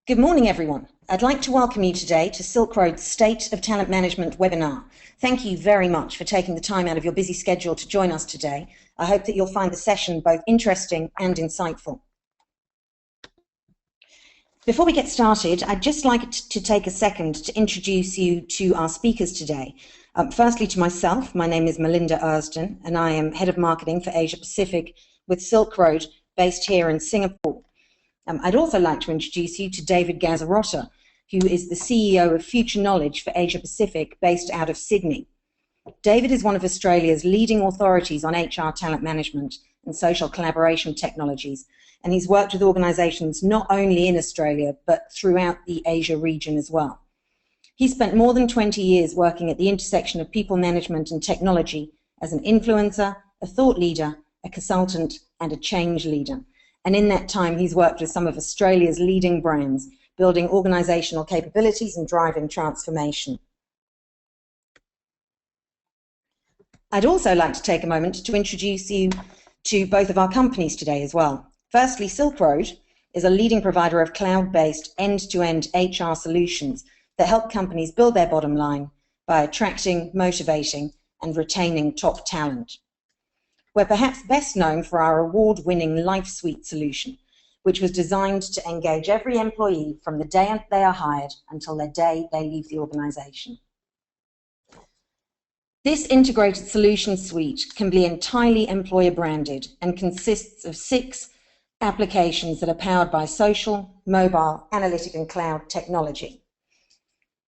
Good morning, everyone. I'd like to welcome you today to Silk Road's State of Talent Management webinar. Thank you very much for taking the time out of your busy schedule to join us today. I hope that you'll find the session both interesting and insightful. Before we get started, I'd just like to take a second to introduce you to our speakers today. Firstly, to myself, my name is Melinda Ersden, and I am Head of Marketing for Asia Pacific with Silk Road, based here in Singapore. I'd also like to introduce you to David Guazzarotto, who is the CEO of Future Knowledge for Asia Pacific, based out of Sydney. David is one of Australia's leading authorities on HR talent management and social collaboration technologies, and he's worked with organisations not only in Australia, but throughout the Asia region as well. He spent more than 20 years working at the intersection of people management and technology as an influencer, a thought leader, a consultant, and a change leader. And in that time, he's worked with some of Australia's leading brands, building organisational capabilities and driving transformation. I'd also like to take a moment to introduce you to both of our companies today as well. Firstly, Silk Road is a leading provider of cloud-based end-to-end HR solutions that help companies build their bottom line by attracting, motivating, and retaining top talent. We're perhaps best known for our award-winning Life Suite solution, which was designed to engage every employee from the day they are hired until the day they leave the organisation. This integrated solution suite can be entirely employer-branded and consists of 6 applications that are powered by social, mobile, analytic, and cloud technology.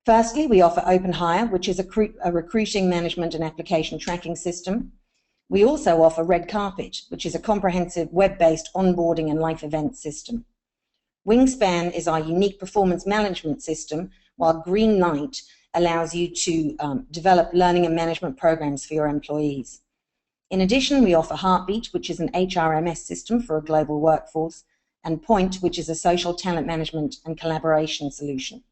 Firstly, we offer Open Hire, which is a recruiting management and application tracking system. We also offer Red Carpet, which is a comprehensive web-based onboarding and life event system. Wingspan is our unique performance management system, while Green Light allows you to develop learning and management programs for your employees. In addition, we offer Heartbeat, which is an HRMS system for a global workforce, and Point, which is a social talent management and collaboration solution.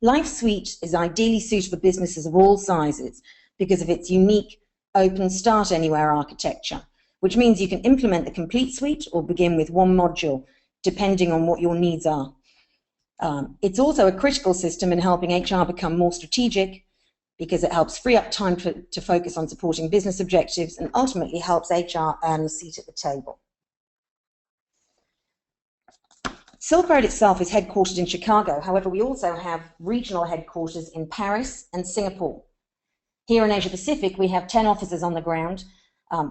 Life Suite is ideally suited for businesses of all sizes because of its unique open start anywhere architecture, which means you can implement the complete suite or begin with one module, depending on what your needs are. It's also a critical system in helping HR become more strategic because it helps free up time to focus on supporting business objectives and ultimately helps HR earn a seat at the table. Silk Road itself is headquartered in Chicago. However, we also have regional headquarters in Paris and Singapore. Here in Asia Pacific, we have 10 offices on the ground,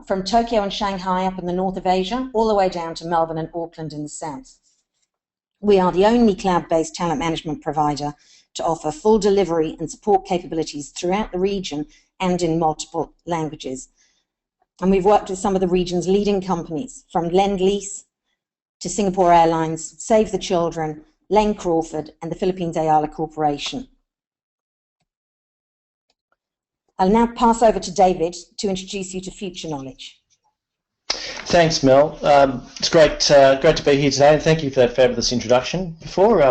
from Tokyo and Shanghai up in the north of Asia, all the way down to Melbourne and Auckland in the south. We are the only cloud-based talent management provider to offer full delivery and support capabilities throughout the region and in multiple languages. And we've worked with some of the region's leading companies, from Lend-Lease to Singapore Airlines, Save the Children, Lane Crawford, and the Philippines Ayala Corporation. I'll now pass over to David to introduce you to Future Knowledge. Thanks, Mel. It's great to be here today, and thank you for that fabulous introduction before.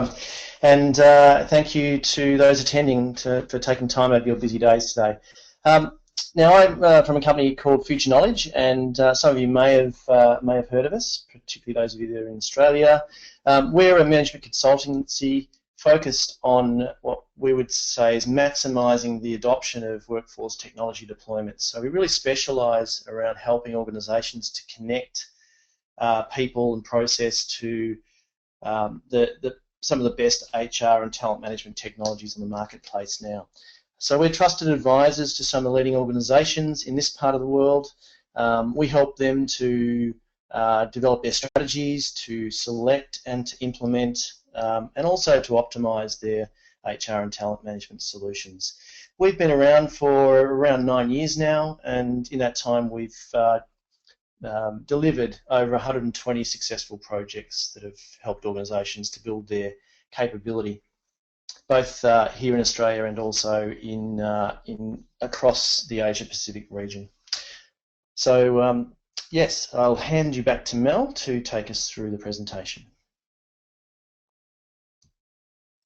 And thank you to those attending for taking time out of your busy days today. Now, I'm from a company called Future Knowledge, and some of you may have heard of us, particularly those of you that are in Australia. We're a management consultancy focused on what we would say is maximising the adoption of workforce technology deployments. So we really specialise around helping organisations to connect people and process to some of the best HR and talent management technologies in the marketplace now. So we're trusted advisors to some of the leading organisations in this part of the world. We help them to develop their strategies, to select and to implement, and also to optimise their HR and talent management solutions. We've been around for around 9 years now, and in that time we've delivered over 120 successful projects that have helped organisations to build their capability, both here in Australia and also in across the Asia Pacific region. So yes, I'll hand you back to Mel to take us through the presentation.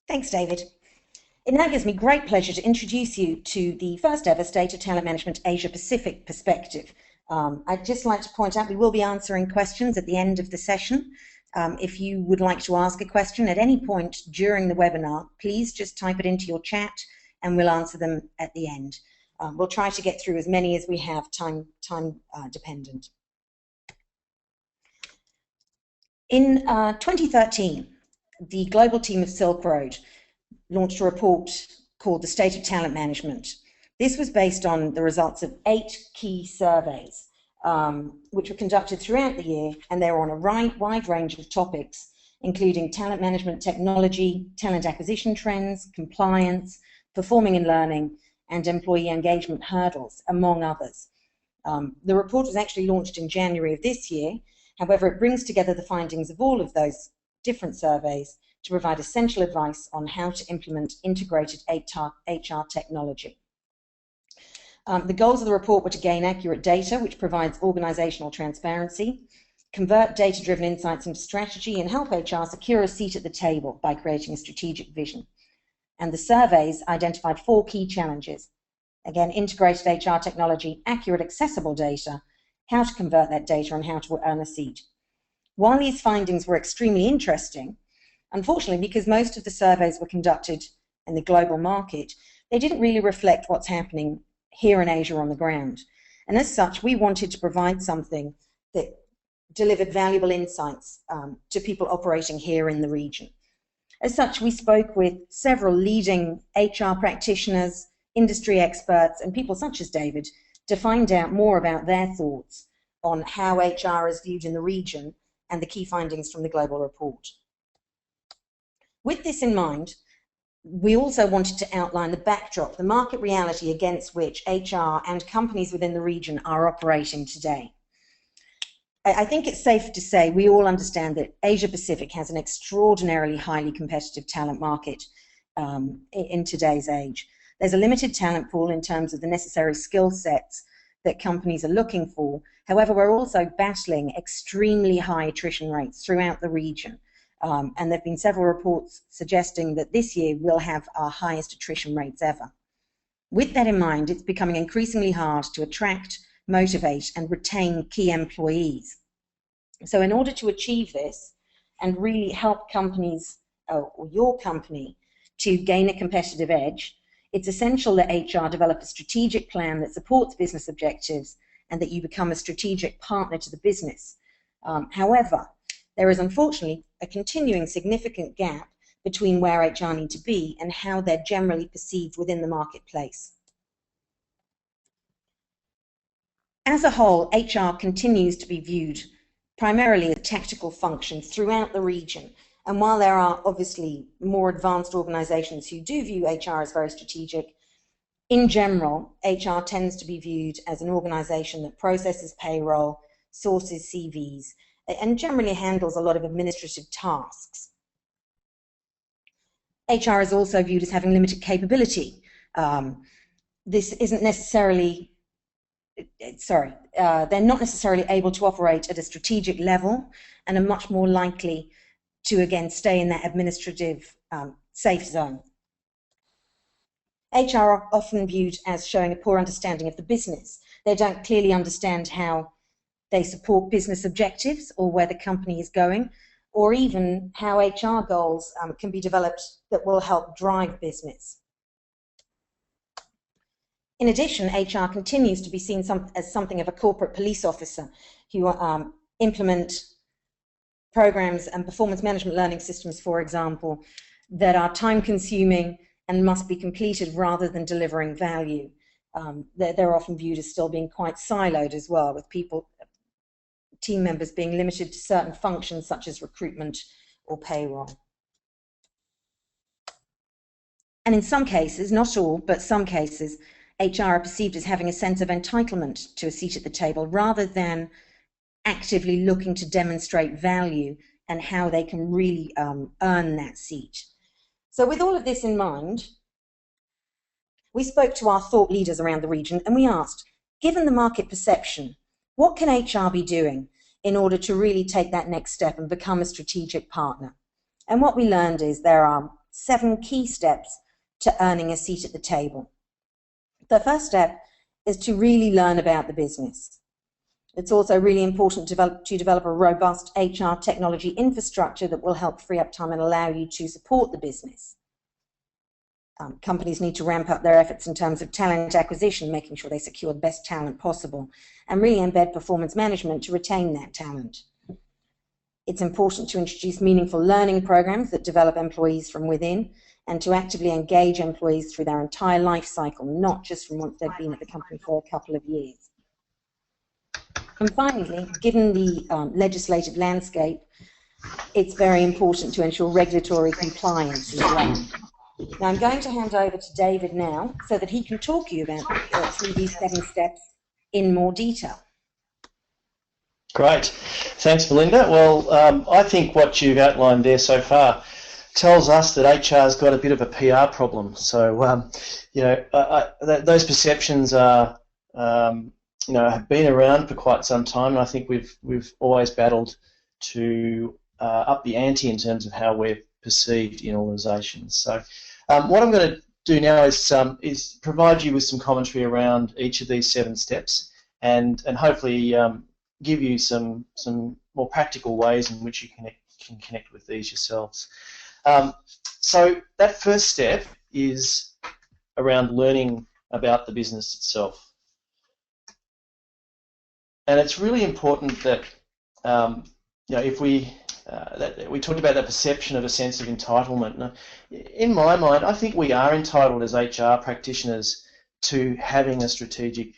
Thanks, David. It now gives me great pleasure to introduce you to the first ever State of Talent Management Asia Pacific perspective. I'd just like to point out we will be answering questions at the end of the session, If you would like to ask a question at any point during the webinar, please just type it into your chat and we'll answer them at the end. We'll try to get through as many as we have, time dependent. In 2013, the global team of Silk Road launched a report called The State of Talent Management. This was based on the results of 8 key surveys, which were conducted throughout the year, and they were on a wide range of topics, including talent management technology, talent acquisition trends, compliance, performing and learning, and employee engagement hurdles, among others. The report was actually launched in January of this year. However, it brings together the findings of all of those different surveys to provide essential advice on how to implement integrated HR technology. The goals of the report were to gain accurate data, which provides organizational transparency, convert data-driven insights into strategy, and help HR secure a seat at the table by creating a strategic vision. And the surveys identified 4 key challenges. Again, integrated HR technology, accurate, accessible data, how to convert that data, and how to earn a seat. While these findings were extremely interesting, unfortunately, because most of the surveys were conducted in the global market, they didn't really reflect what's happening here in Asia on the ground. And as such, we wanted to provide something that delivered valuable insights to people operating here in the region. As such, we spoke with several leading HR practitioners, industry experts, and people such as David to find out more about their thoughts on how HR is viewed in the region and the key findings from the global report. With this in mind, we also wanted to outline the backdrop, the market reality against which HR and companies within the region are operating today. I think it's safe to say we all understand that Asia Pacific has an extraordinarily highly competitive talent market in today's age. There's a limited talent pool in terms of the necessary skill sets that companies are looking for. However, we're also battling extremely high attrition rates throughout the region. And there have been several reports suggesting that this year we'll have our highest attrition rates ever. With that in mind, it's becoming increasingly hard to attract, motivate, and retain key employees. So in order to achieve this and really help companies, or your company, to gain a competitive edge, it's essential that HR develop a strategic plan that supports business objectives and that you become a strategic partner to the business. However, there is unfortunately a continuing significant gap between where HR need to be and how they're generally perceived within the marketplace. As a whole, HR continues to be viewed primarily as a tactical function throughout the region. And while there are obviously more advanced organizations who do view HR as very strategic, in general, HR tends to be viewed as an organization that processes payroll, sources CVs, and generally handles a lot of administrative tasks. HR is also viewed as having limited capability. This isn't necessarily, they're not necessarily able to operate at a strategic level and are much more likely to, again, stay in that administrative safe zone. HR are often viewed as showing a poor understanding of the business. They don't clearly understand how they support business objectives or where the company is going, or even how HR goals can be developed that will help drive business. In addition, HR continues to be seen as something of a corporate police officer who implement programs and performance management learning systems, for example, that are time-consuming and must be completed rather than delivering value. They're often viewed as still being quite siloed as well, with team members being limited to certain functions such as recruitment or payroll. And in some cases, not all, but some cases, HR are perceived as having a sense of entitlement to a seat at the table rather than actively looking to demonstrate value and how they can really earn that seat. So with all of this in mind, we spoke to our thought leaders around the region and we asked, given the market perception, what can HR be doing in order to really take that next step and become a strategic partner? And what we learned is there are 7 key steps to earning a seat at the table. The first step is to really learn about the business. It's also really important to develop a robust HR technology infrastructure that will help free up time and allow you to support the business. Companies need to ramp up their efforts in terms of talent acquisition, making sure they secure the best talent possible, and really embed performance management to retain that talent. It's important to introduce meaningful learning programs that develop employees from within, and to actively engage employees through their entire life cycle, not just from once they've been at the company for a couple of years. And finally, given the legislative landscape, it's very important to ensure regulatory compliance as well. Now, I'm going to hand over to David now so that he can talk to you about through these 7 steps in more detail. Great. Thanks, Belinda. Well, I think what you've outlined there so far tells us that HR's got a bit of a PR problem. So, those perceptions are, have been around for quite some time, and I think we've always battled to up the ante in terms of how we're perceived in organisations. So, what I'm going to do now is provide you with some commentary around each of these 7 steps, and hopefully give you some more practical ways in which you can connect with these yourselves. So that first step is around learning about the business itself. And it's really important that, if we talked about that perception of a sense of entitlement. Now, in my mind, I think we are entitled as HR practitioners to having a strategic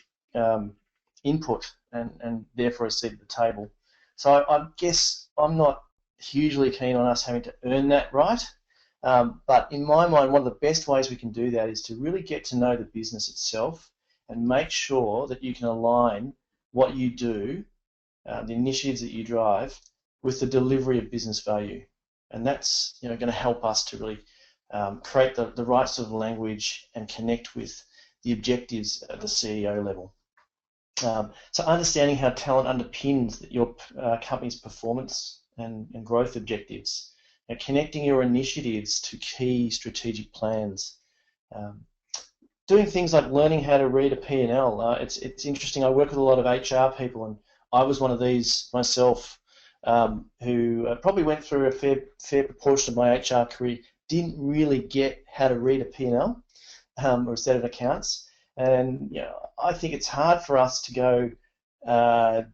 input and therefore a seat at the table. So I guess I'm not hugely keen on us having to earn that right, but in my mind, one of the best ways we can do that is to really get to know the business itself and make sure that you can align what you do, the initiatives that you drive, with the delivery of business value. And that's going to help us to really create the right sort of language and connect with the objectives at the CEO level. So understanding how talent underpins your company's performance and growth objectives, connecting your initiatives to key strategic plans, doing things like learning how to read a P&L. It's interesting. I work with a lot of HR people, and I was one of these myself, who probably went through a fair proportion of my HR career, didn't really get how to read a P&L or a set of accounts. And I think it's hard for us to go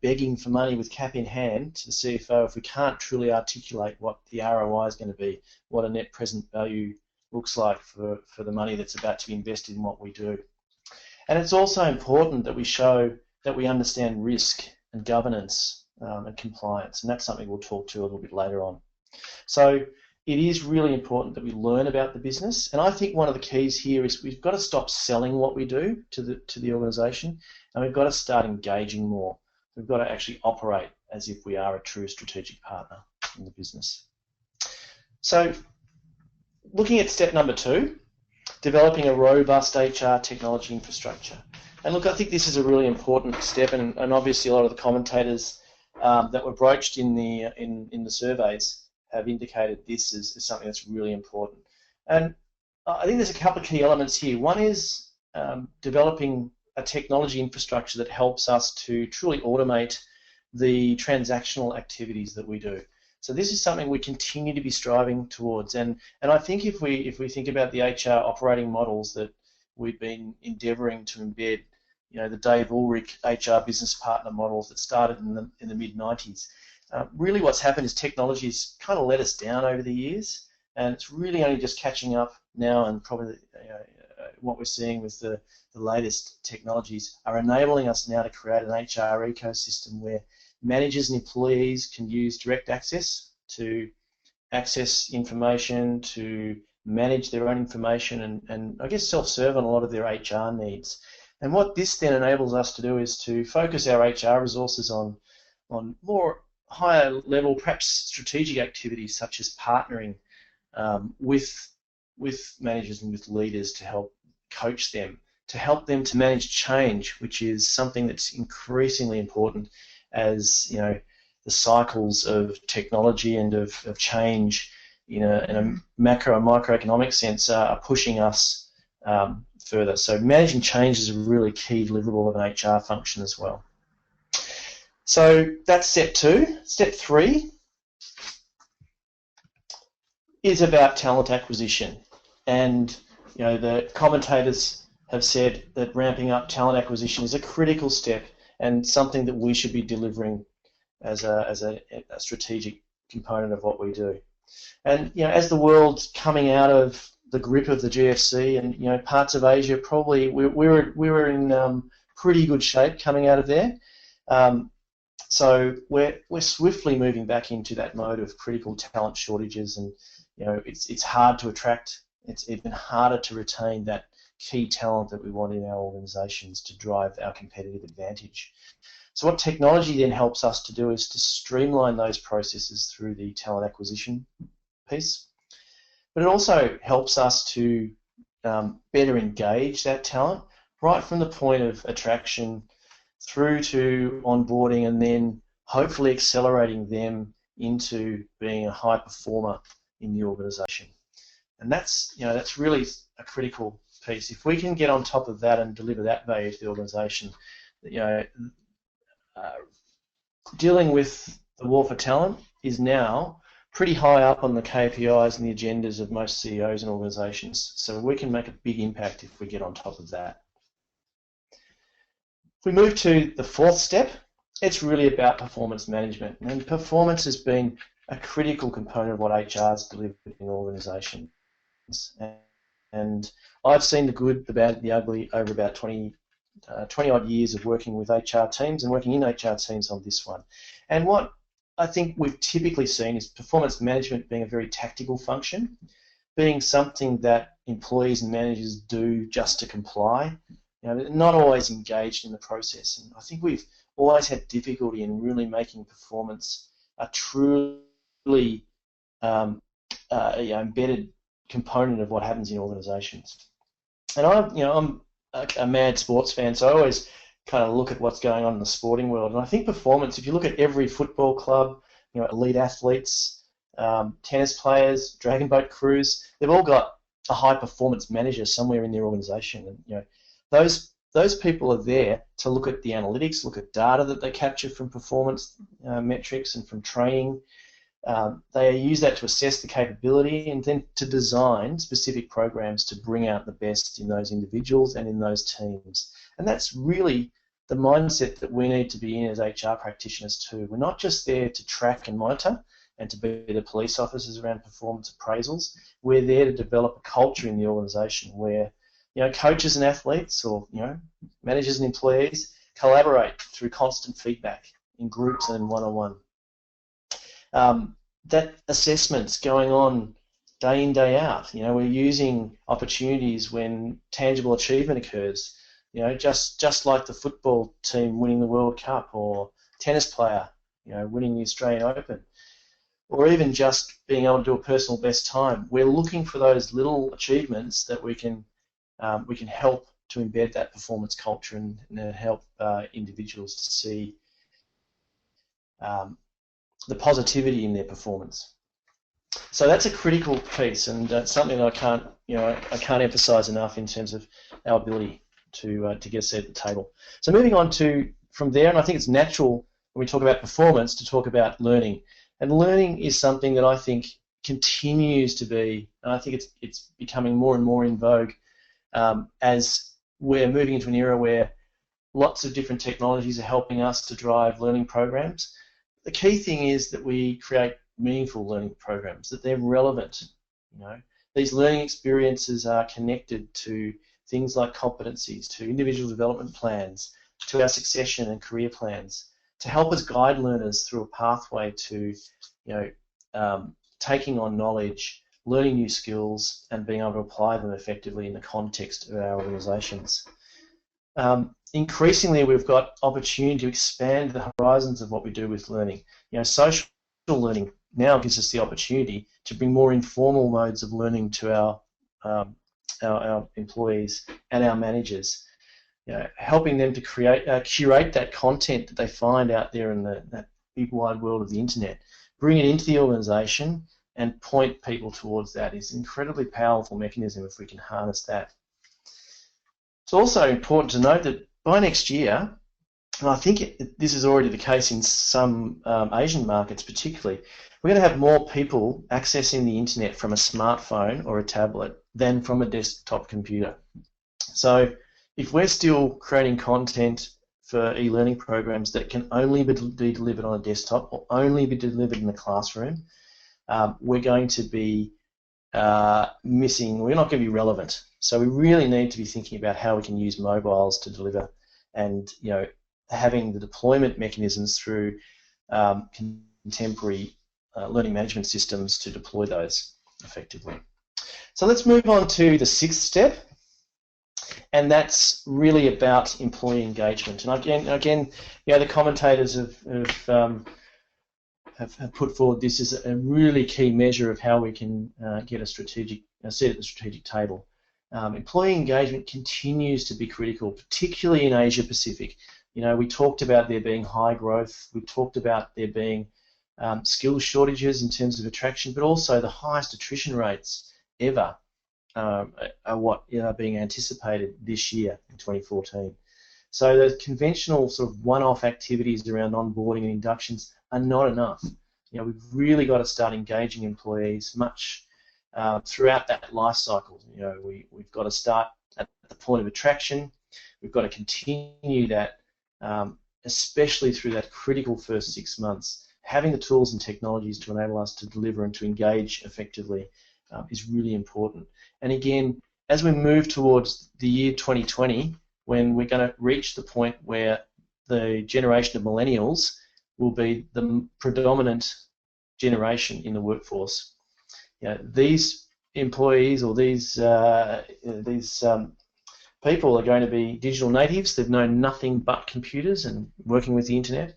begging for money with cap in hand to the CFO if we can't truly articulate what the ROI is going to be, what a net present value looks like for the money that's about to be invested in what we do. And it's also important that we show that we understand risk and governance and compliance, and that's something we'll talk to a little bit later on. So it is really important that we learn about the business, and I think one of the keys here is we've got to stop selling what we do to the organisation, and we've got to start engaging more. We've got to actually operate as if we are a true strategic partner in the business. So looking at step number 2, developing a robust HR technology infrastructure. And look, I think this is a really important step, and obviously a lot of the commentators that were broached in the surveys have indicated this is something that's really important. And I think there's a couple of key elements here. One is developing a technology infrastructure that helps us to truly automate the transactional activities that we do. So this is something we continue to be striving towards, and I think if we think about the HR operating models that we've been endeavouring to embed, the Dave Ulrich HR business partner models that started in the mid-90s. Really what's happened is technology's kind of let us down over the years, and it's really only just catching up now, and probably what we're seeing with the latest technologies are enabling us now to create an HR ecosystem where managers and employees can use direct access to access information, to manage their own information, and I guess self-serve on a lot of their HR needs. And what this then enables us to do is to focus our HR resources on more higher level, perhaps strategic activities such as partnering with managers and with leaders to help coach them, to help them to manage change, which is something that's increasingly important as the cycles of technology and of change in a macro and microeconomic sense are pushing us further. So managing change is a really key deliverable of an HR function as well. So that's step 2. Step 3 is about talent acquisition, and the commentators have said that ramping up talent acquisition is a critical step and something that we should be delivering as a strategic component of what we do. And as the world's coming out of the grip of the GFC, and parts of Asia, probably we were in pretty good shape coming out of there. So we're swiftly moving back into that mode of critical talent shortages, and it's hard to attract. It's even harder to retain that key talent that we want in our organisations to drive our competitive advantage. So what technology then helps us to do is to streamline those processes through the talent acquisition piece. But it also helps us to better engage that talent right from the point of attraction through to onboarding, and then hopefully accelerating them into being a high performer in the organisation. And that's really a critical piece. If we can get on top of that and deliver that value to the organisation, dealing with the war for talent is now pretty high up on the KPIs and the agendas of most CEOs and organisations. So we can make a big impact if we get on top of that. If we move to the 4th step, it's really about performance management. And performance has been a critical component of what HR has delivered in organisations. And I've seen the good, the bad, the ugly over about 20 odd years of working with HR teams and working in HR teams on this one. And what I think we've typically seen is performance management being a very tactical function, being something that employees and managers do just to comply, not always engaged in the process. And I think we've always had difficulty in really making performance a truly embedded component of what happens in organisations. And I'm a mad sports fan, so I always kind of look at what's going on in the sporting world. And I think performance, if you look at every football club, elite athletes, tennis players, dragon boat crews, they've all got a high performance manager somewhere in their organisation. And those people are there to look at the analytics, look at data that they capture from performance metrics and from training. They use that to assess the capability and then to design specific programs to bring out the best in those individuals and in those teams. And that's really the mindset that we need to be in as HR practitioners too. We're not just there to track and monitor and to be the police officers around performance appraisals. We're there to develop a culture in the organisation where coaches and athletes, or managers and employees, collaborate through constant feedback in groups and one-on-one. That assessment's going on day in, day out. We're using opportunities when tangible achievement occurs. Just like the football team winning the World Cup, or tennis player, winning the Australian Open, or even just being able to do a personal best time. We're looking for those little achievements that we can help to embed that performance culture and help individuals to see the positivity in their performance. So that's a critical piece, and that's something that I can't emphasise enough in terms of our ability to get a seat at the table. So moving on from there, and I think it's natural when we talk about performance to talk about learning. And learning is something that I think continues to be, and I think it's becoming more and more in vogue as we're moving into an era where lots of different technologies are helping us to drive learning programs. The key thing is that we create meaningful learning programs, that they're relevant. These learning experiences are connected to things like competencies, to individual development plans, to our succession and career plans, to help us guide learners through a pathway to taking on knowledge, learning new skills, and being able to apply them effectively in the context of our organisations. Increasingly, we've got opportunity to expand the horizons of what we do with learning. Social learning now gives us the opportunity to bring more informal modes of learning to our employees and our managers, helping them to curate that content that they find out there in that big wide world of the internet, bring it into the organisation and point people towards that is an incredibly powerful mechanism if we can harness that. It's also important to note that by next year, and I think this is already the case in some Asian markets particularly, we're going to have more people accessing the internet from a smartphone or a tablet than from a desktop computer. So if we're still creating content for e-learning programs that can only be delivered on a desktop or only be delivered in the classroom, we're going to be missing, we're not going to be relevant. So we really need to be thinking about how we can use mobiles to deliver, and having the deployment mechanisms through contemporary learning management systems to deploy those effectively. So let's move on to the 6th step, and that's really about employee engagement. And again, the commentators have put forward this as a really key measure of how we can get a seat at the strategic table. Employee engagement continues to be critical, particularly in Asia Pacific. We talked about there being high growth. We talked about there being skills shortages in terms of attraction, but also the highest attrition rates ever are what are being anticipated this year in 2014. So the conventional sort of one-off activities around onboarding and inductions are not enough. We've really got to start engaging employees much throughout that life cycle. We've got to start at the point of attraction. We've got to continue that, especially through that critical first 6 months. Having the tools and technologies to enable us to deliver and to engage effectively is really important. And again, as we move towards the year 2020, when we're going to reach the point where the generation of millennials will be the predominant generation in the workforce, these employees or these people are going to be digital natives. They've known nothing but computers and working with the internet.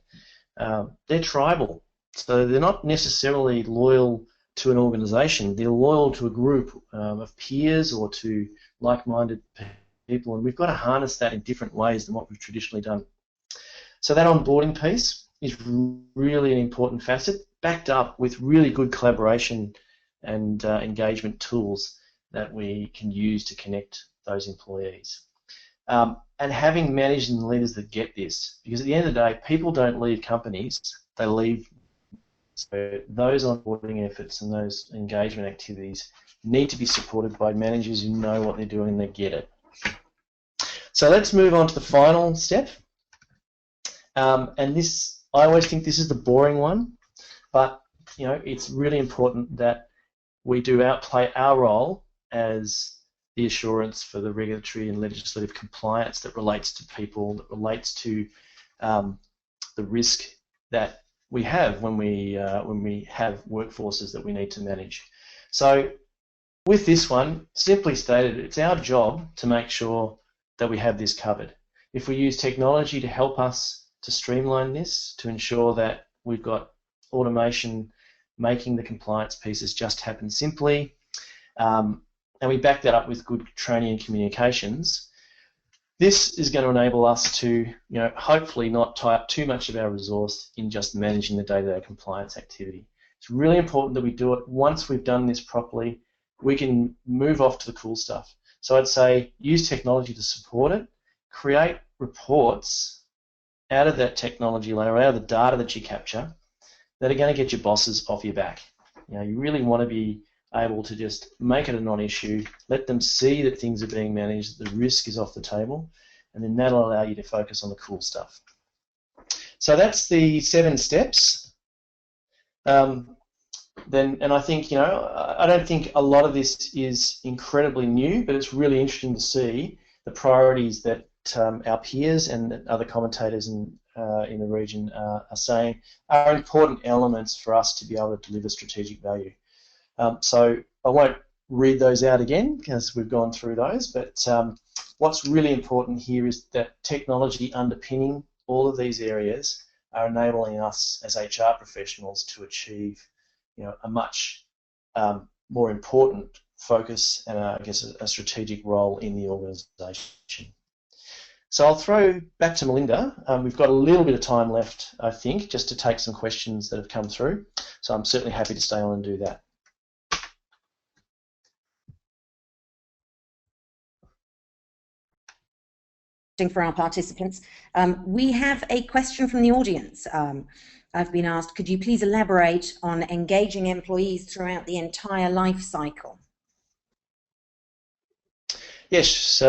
They're tribal, so they're not necessarily loyal to an organisation. They're loyal to a group of peers or to like-minded people, and we've got to harness that in different ways than what we've traditionally done. So that onboarding piece is really an important facet, backed up with really good collaboration and engagement tools that we can use to connect those employees. And having managers and leaders that get this, because at the end of the day, people don't leave companies, they leave. So those onboarding efforts and those engagement activities need to be supported by managers who know what they're doing and they get it. So let's move on to the final step. And this, I always think this is the boring one, but it's really important that we do play our role as the assurance for the regulatory and legislative compliance that relates to people, that relates to the risk that we have when we have workforces that we need to manage. So with this one, simply stated, it's our job to make sure that we have this covered. If we use technology to help us to streamline this, to ensure that we've got automation making the compliance pieces just happen simply, and we back that up with good training and communications, this is going to enable us to, hopefully not tie up too much of our resource in just managing the day-to-day compliance activity. It's really important that we do it. Once we've done this properly, we can move off to the cool stuff. So I'd say use technology to support it, create reports out of that technology layer, out of the data that you capture, that are going to get your bosses off your back. You really want to be able to just make it a non-issue, let them see that things are being managed, the risk is off the table, and then that'll allow you to focus on the cool stuff. So that's the 7 steps. And I think, I don't think a lot of this is incredibly new, but it's really interesting to see the priorities that our peers and other commentators in the region are saying are important elements for us to be able to deliver strategic value. So I won't read those out again because we've gone through those, but what's really important here is that technology underpinning all of these areas are enabling us as HR professionals to achieve a much more important focus and I guess a strategic role in the organisation. So I'll throw back to Melinda. We've got a little bit of time left, I think, just to take some questions that have come through. So I'm certainly happy to stay on and do that. for our participants. We have a question from the audience. I've been asked, could you please elaborate on engaging employees throughout the entire life cycle? Yes,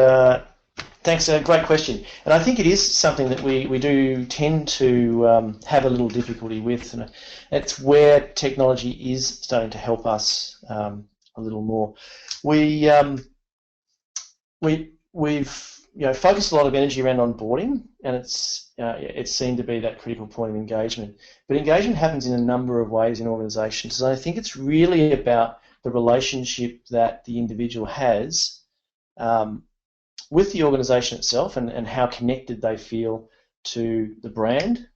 thanks. A great question. And I think it is something that we do tend to have a little difficulty with. And it's where technology is starting to help us a little more. We've focused a lot of energy around onboarding, and it's seen to be that critical point of engagement. But engagement happens in a number of ways in organisations. So I think it's really about the relationship that the individual has with the organisation itself, and how connected they feel to the brand.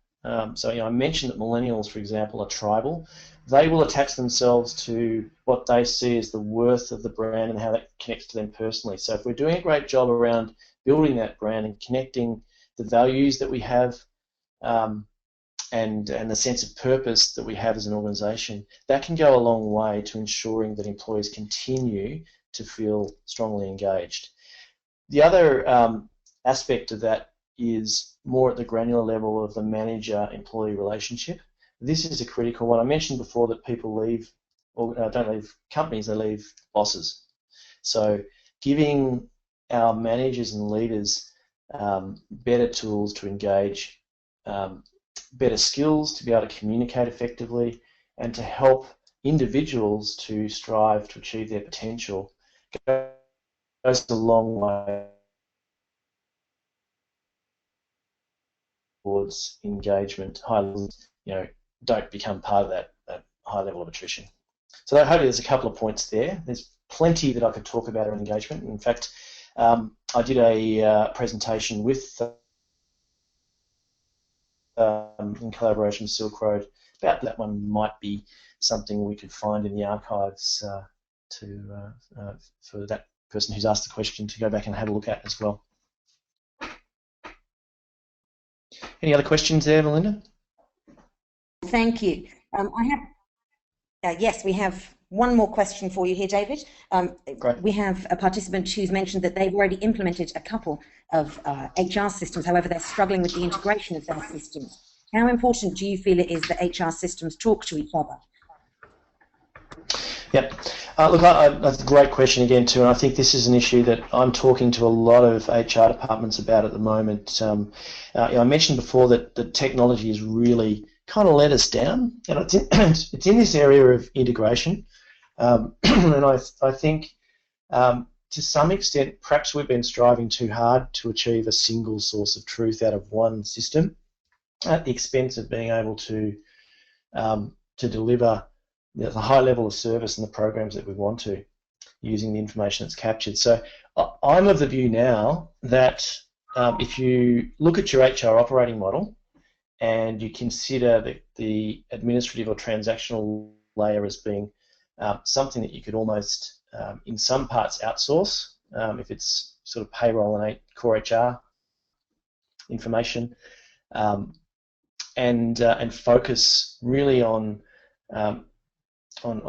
So I mentioned that millennials, for example, are tribal. They will attach themselves to what they see as the worth of the brand and how that connects to them personally. So if we're doing a great job around building that brand and connecting the values that we have and the sense of purpose that we have as an organisation, that can go a long way to ensuring that employees continue to feel strongly engaged. The other aspect of that is more at the granular level of the manager-employee relationship. This is a critical one. I mentioned before that people leave, or don't leave companies, they leave bosses. So giving our managers and leaders better tools to engage, better skills to be able to communicate effectively, and to help individuals to strive to achieve their potential goes a long way towards engagement. High levels, don't become part of that high level of attrition. So hopefully there's a couple of points there. There's plenty that I could talk about around engagement. In fact, I did a presentation with in collaboration with Silk Road about that. One might be something we could find in the archives for that person who's asked the question to go back and have a look at as well. Any other questions there, Melinda? Thank you. Yes, we have one more question for you here, David. Great. We have a participant who's mentioned that they've already implemented a couple of HR systems. However, they're struggling with the integration of their systems. How important do you feel it is that HR systems talk to each other? Yep. Look, that's a great question again too, and I think this is an issue that I'm talking to a lot of HR departments about at the moment. I mentioned before that the technology has really kind of let us down, and it's in this area of integration, and I think to some extent perhaps we've been striving too hard to achieve a single source of truth out of one system at the expense of being able to deliver the high level of service and the programs that we want to, using the information that's captured. So I'm of the view now that if you look at your HR operating model and you consider the administrative or transactional layer as being something that you could almost, in some parts, outsource, if it's sort of payroll and core HR information, and focus really on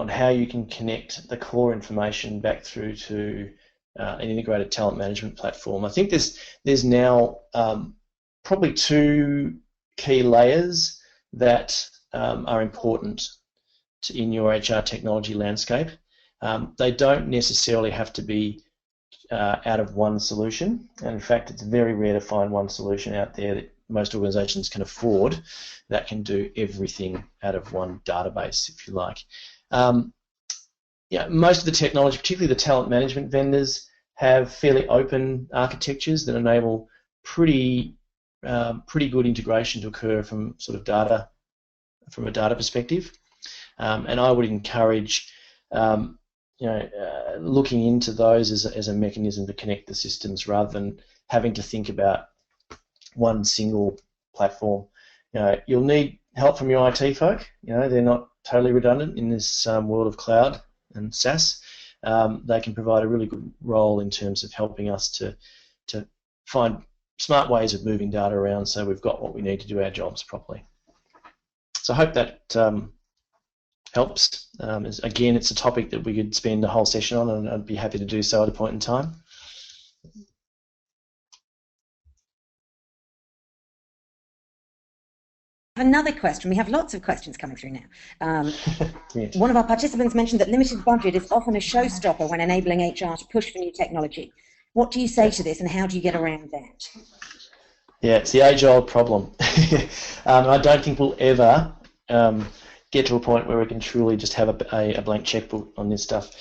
how you can connect the core information back through to an integrated talent management platform. I think there's now probably two key layers that are important in your HR technology landscape. They don't necessarily have to be out of one solution, and in fact it's very rare to find one solution out there that most organisations can afford that can do everything out of one database, if you like. Most of the technology, particularly the talent management vendors, have fairly open architectures that enable pretty good integration to occur from a data perspective. And I would encourage looking into those as a mechanism to connect the systems rather than having to think about one single platform. You'll need help from your IT folk. They're not totally redundant in this world of cloud and SaaS. They can provide a really good role in terms of helping us to find smart ways of moving data around so we've got what we need to do our jobs properly. So I hope that helps. Again, it's a topic that we could spend a whole session on, and I'd be happy to do so at a point in time. another question. We have lots of questions coming through now. Yes. One of our participants mentioned that limited budget is often a showstopper when enabling HR to push for new technology. What do you say to this, and how do you get around that? Yeah, it's the age-old problem. I don't think we'll ever get to a point where we can truly just have a blank checkbook on this stuff.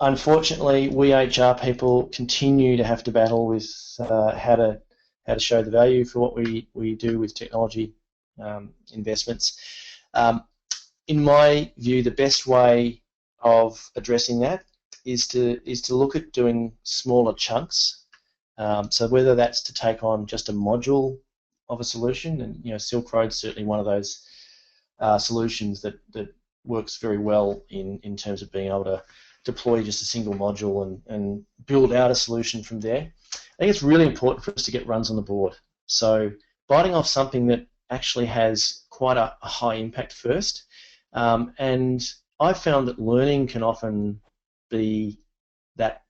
Unfortunately, we HR people continue to have to battle with how to show the value for what we do with technology investments. In my view, the best way of addressing that is to look at doing smaller chunks. So whether that's to take on just a module of a solution, and Silk Road's certainly one of those solutions that works very well in terms of being able to deploy just a single module and build out a solution from there. I think it's really important for us to get runs on the board. So biting off something that actually has quite a high impact first. And I've found that learning can often be that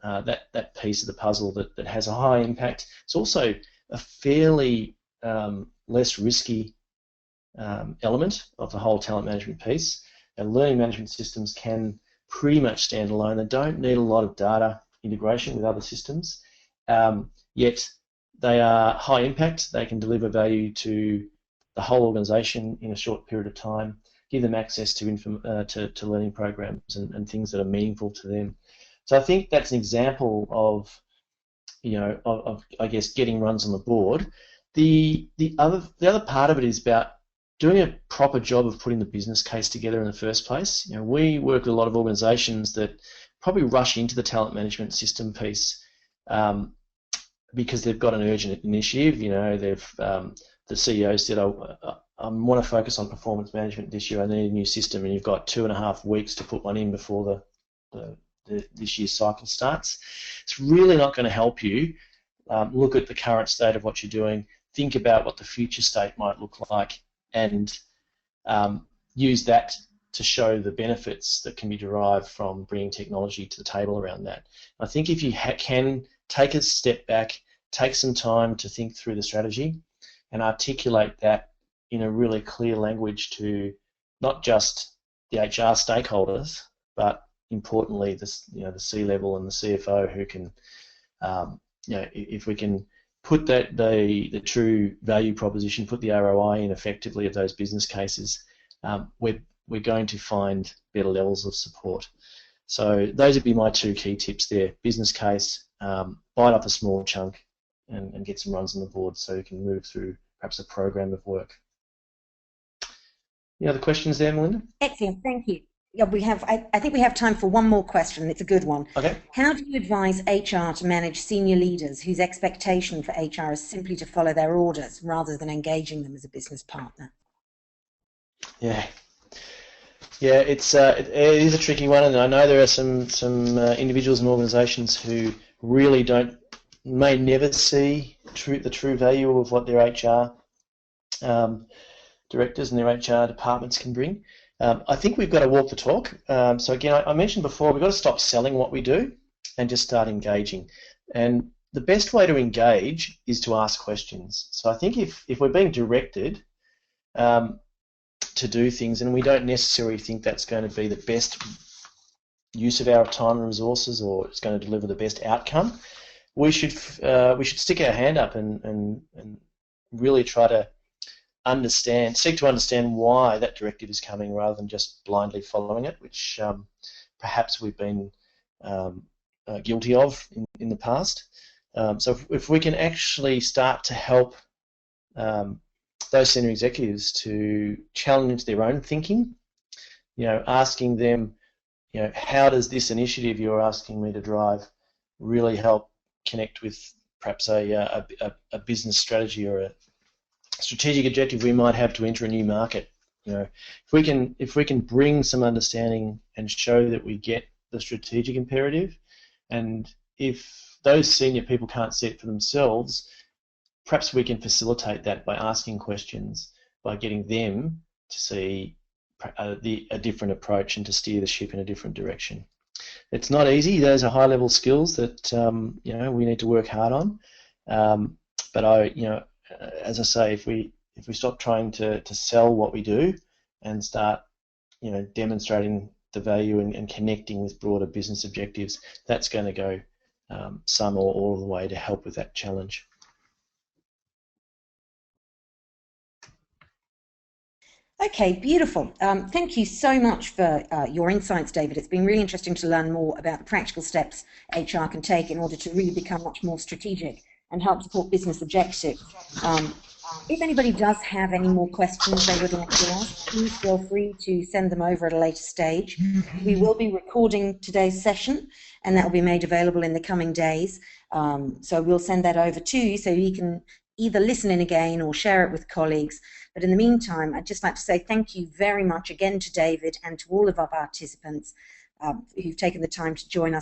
that piece of the puzzle that has a high impact. It's also a fairly less risky element of the whole talent management piece. And learning management systems can pretty much stand alone. They don't need a lot of data integration with other systems, yet they are high impact. They can deliver value to the whole organisation in a short period of time, give them access to learning programs and things that are meaningful to them. So I think that's an example of I guess getting runs on the board. The other part of it is about doing a proper job of putting the business case together in the first place. We work with a lot of organisations that probably rush into the talent management system piece because they've got an urgent initiative. The CEO said, I want to focus on performance management this year. I need a new system, and you've got 2.5 weeks to put one in before this year's cycle starts. It's really not going to help you. Look at the current state of what you're doing. Think about what the future state might look like, and use that to show the benefits that can be derived from bringing technology to the table around that. I think if you can take a step back, take some time to think through the strategy and articulate that in a really clear language to not just the HR stakeholders, but importantly the C-level and the CFO, who can, if we can put the true value proposition, put the ROI in effectively of those business cases, we're going to find better levels of support. So those would be my two key tips there: business case, bite up a small chunk, and get some runs on the board so you can move through perhaps a program of work. Any other questions there, Melinda? Excellent, thank you. Yeah, I think we have time for one more question. It's a good one. Okay. How do you advise HR to manage senior leaders whose expectation for HR is simply to follow their orders rather than engaging them as a business partner? Yeah, it is a tricky one, and I know there are some individuals and organisations who really may never see the true value of what their HR directors and their HR departments can bring. I think we've got to walk the talk. So again, I mentioned before, we've got to stop selling what we do and just start engaging. And the best way to engage is to ask questions. So I think if we're being directed to do things and we don't necessarily think that's going to be the best use of our time and resources, or it's going to deliver the best outcome, we should stick our hand up and really try to seek to understand why that directive is coming, rather than just blindly following it, which perhaps we've been guilty of in the past. So if we can actually start to help those senior executives to challenge their own thinking, asking them, how does this initiative you're asking me to drive really help connect with perhaps a business strategy or a strategic objective we might have to enter a new market. If we can bring some understanding and show that we get the strategic imperative, and if those senior people can't see it for themselves, perhaps we can facilitate that by asking questions, by getting them to see a different approach and to steer the ship in a different direction. It's not easy. Those are high-level skills that we need to work hard on. But as I say, if if we stop trying to sell what we do and start, demonstrating the value and connecting with broader business objectives, that's going to go some or all of the way to help with that challenge. Okay, beautiful. Thank you so much for your insights, David. It's been really interesting to learn more about the practical steps HR can take in order to really become much more strategic and help support business objectives. If anybody does have any more questions they would like to ask, please feel free to send them over at a later stage. We will be recording today's session, and that will be made available in the coming days. So we'll send that over to you so you can either listen in again or share it with colleagues. But in the meantime, I'd just like to say thank you very much again to David and to all of our participants who've taken the time to join us